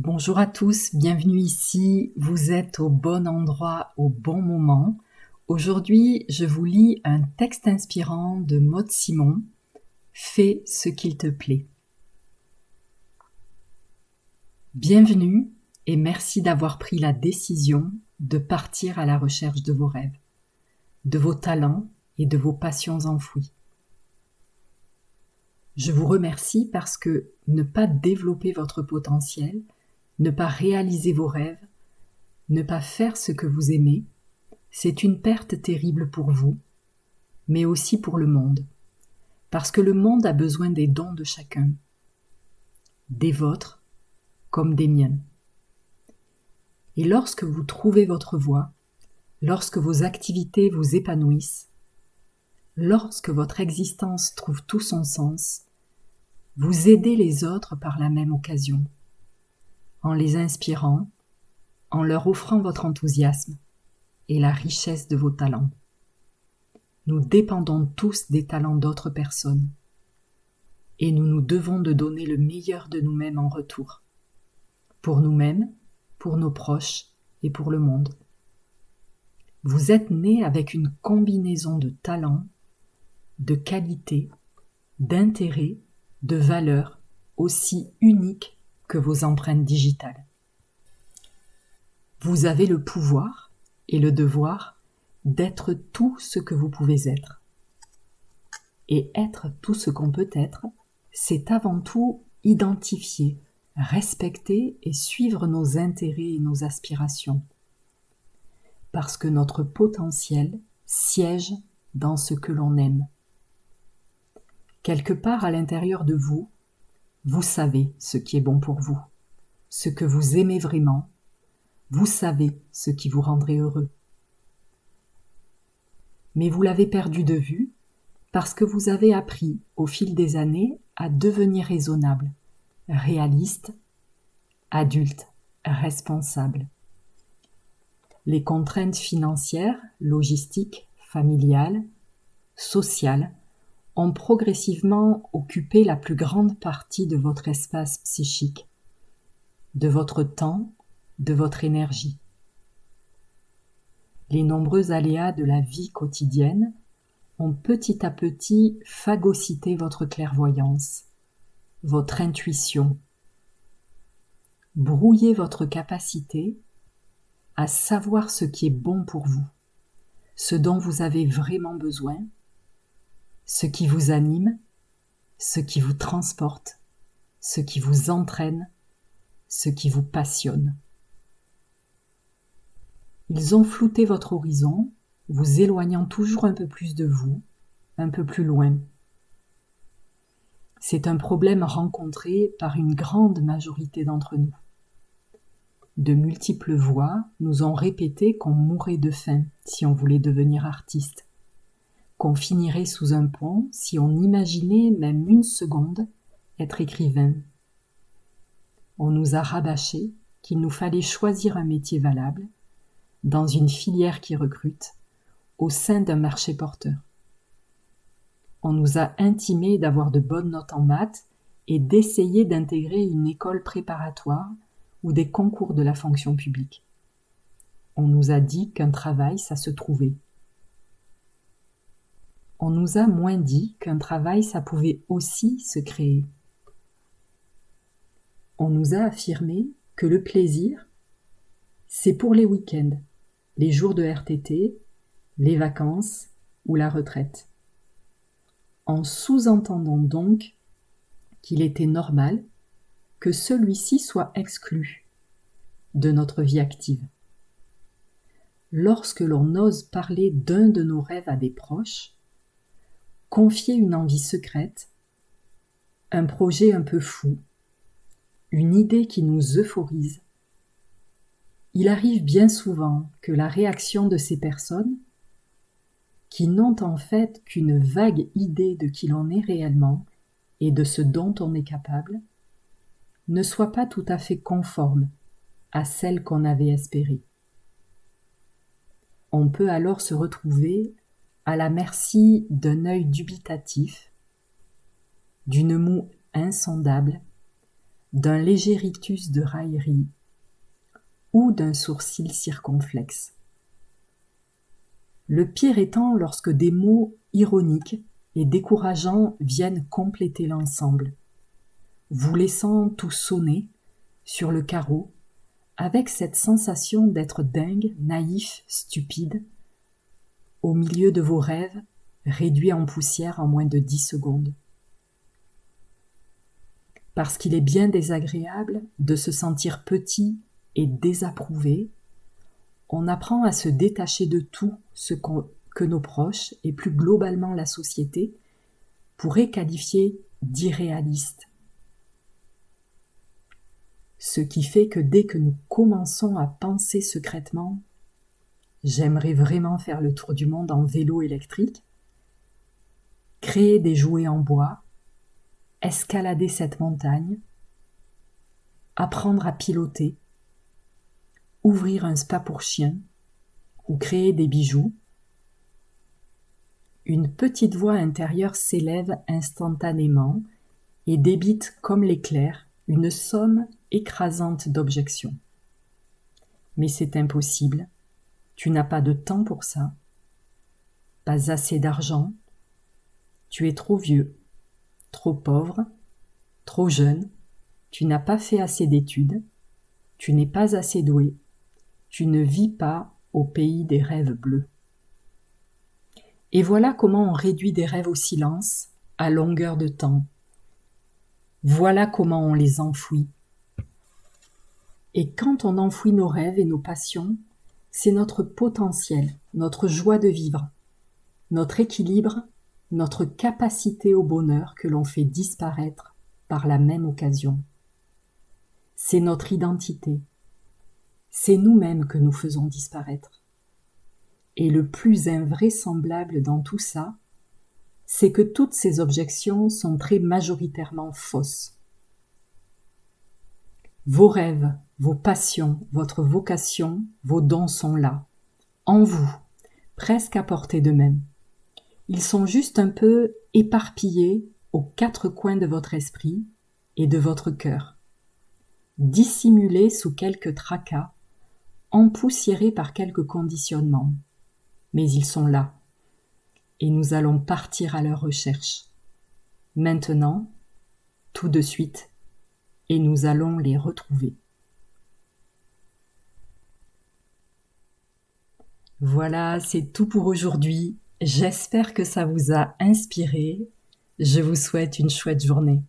Bonjour à tous, bienvenue ici, vous êtes au bon endroit au bon moment. Aujourd'hui, je vous lis un texte inspirant de Maud Simon, « Fais ce qu'il te plaît ». Bienvenue et merci d'avoir pris la décision de partir à la recherche de vos rêves, de vos talents et de vos passions enfouies. Je vous remercie parce que ne pas développer votre potentiel, ne pas réaliser vos rêves, ne pas faire ce que vous aimez, c'est une perte terrible pour vous, mais aussi pour le monde, parce que le monde a besoin des dons de chacun, des vôtres comme des miens. Et lorsque vous trouvez votre voie, lorsque vos activités vous épanouissent, lorsque votre existence trouve tout son sens, vous aidez les autres par la même occasion, en les inspirant, en leur offrant votre enthousiasme et la richesse de vos talents. Nous dépendons tous des talents d'autres personnes et nous nous devons de donner le meilleur de nous-mêmes en retour, pour nous-mêmes, pour nos proches et pour le monde. Vous êtes nés avec une combinaison de talents, de qualités, d'intérêts, de valeurs aussi uniques que vos empreintes digitales. Vous avez le pouvoir et le devoir d'être tout ce que vous pouvez être. Et être tout ce qu'on peut être, c'est avant tout identifier, respecter et suivre nos intérêts et nos aspirations. Parce que notre potentiel siège dans ce que l'on aime. Quelque part à l'intérieur de vous, vous savez ce qui est bon pour vous, ce que vous aimez vraiment, vous savez ce qui vous rendrait heureux. Mais vous l'avez perdu de vue parce que vous avez appris au fil des années à devenir raisonnable, réaliste, adulte, responsable. Les contraintes financières, logistiques, familiales, sociales ont progressivement occupé la plus grande partie de votre espace psychique, de votre temps, de votre énergie. Les nombreux aléas de la vie quotidienne ont petit à petit phagocyté votre clairvoyance, votre intuition, brouillé votre capacité à savoir ce qui est bon pour vous, ce dont vous avez vraiment besoin, ce qui vous anime, ce qui vous transporte, ce qui vous entraîne, ce qui vous passionne. Ils ont flouté votre horizon, vous éloignant toujours un peu plus de vous, un peu plus loin. C'est un problème rencontré par une grande majorité d'entre nous. De multiples voix nous ont répété qu'on mourrait de faim si on voulait devenir artiste, qu'on finirait sous un pont si on imaginait même une seconde être écrivain. On nous a rabâché qu'il nous fallait choisir un métier valable, dans une filière qui recrute, au sein d'un marché porteur. On nous a intimé d'avoir de bonnes notes en maths et d'essayer d'intégrer une école préparatoire ou des concours de la fonction publique. On nous a dit qu'un travail, ça se trouvait. On nous a moins dit qu'un travail, ça pouvait aussi se créer. On nous a affirmé que le plaisir, c'est pour les week-ends, les jours de RTT, les vacances ou la retraite. En sous-entendant donc qu'il était normal que celui-ci soit exclu de notre vie active. Lorsque l'on ose parler d'un de nos rêves à des proches, confier une envie secrète, un projet un peu fou, une idée qui nous euphorise, il arrive bien souvent que la réaction de ces personnes, qui n'ont en fait qu'une vague idée de qui l'on est réellement et de ce dont on est capable, ne soit pas tout à fait conforme à celle qu'on avait espérée. On peut alors se retrouver à la merci d'un œil dubitatif, d'une moue insondable, d'un léger rictus de raillerie ou d'un sourcil circonflexe. Le pire étant lorsque des mots ironiques et décourageants viennent compléter l'ensemble, vous laissant tout sonner sur le carreau avec cette sensation d'être dingue, naïf, stupide, au milieu de vos rêves réduits en poussière en moins de 10 secondes. Parce qu'il est bien désagréable de se sentir petit et désapprouvé, on apprend à se détacher de tout ce que nos proches et plus globalement la société pourraient qualifier d'irréaliste. Ce qui fait que dès que nous commençons à penser secrètement « j'aimerais vraiment faire le tour du monde en vélo électrique », créer des jouets en bois, escalader cette montagne, apprendre à piloter, ouvrir un spa pour chiens ou créer des bijoux, une petite voix intérieure s'élève instantanément et débite comme l'éclair une somme écrasante d'objections. Mais c'est impossible, tu n'as pas de temps pour ça, pas assez d'argent, tu es trop vieux, trop pauvre, trop jeune, tu n'as pas fait assez d'études, tu n'es pas assez doué, tu ne vis pas au pays des rêves bleus. Et voilà comment on réduit des rêves au silence, à longueur de temps. Voilà comment on les enfouit. Et quand on enfouit nos rêves et nos passions, c'est notre potentiel, notre joie de vivre, notre équilibre, notre capacité au bonheur que l'on fait disparaître par la même occasion. C'est notre identité. C'est nous-mêmes que nous faisons disparaître. Et le plus invraisemblable dans tout ça, c'est que toutes ces objections sont très majoritairement fausses. Vos rêves, vos passions, votre vocation, vos dons sont là, en vous, presque à portée de main. Ils sont juste un peu éparpillés aux 4 coins de votre esprit et de votre cœur, dissimulés sous quelques tracas, empoussiérés par quelques conditionnements. Mais ils sont là, et nous allons partir à leur recherche. Maintenant, tout de suite, et nous allons les retrouver. Voilà, c'est tout pour aujourd'hui. J'espère que ça vous a inspiré. Je vous souhaite une chouette journée.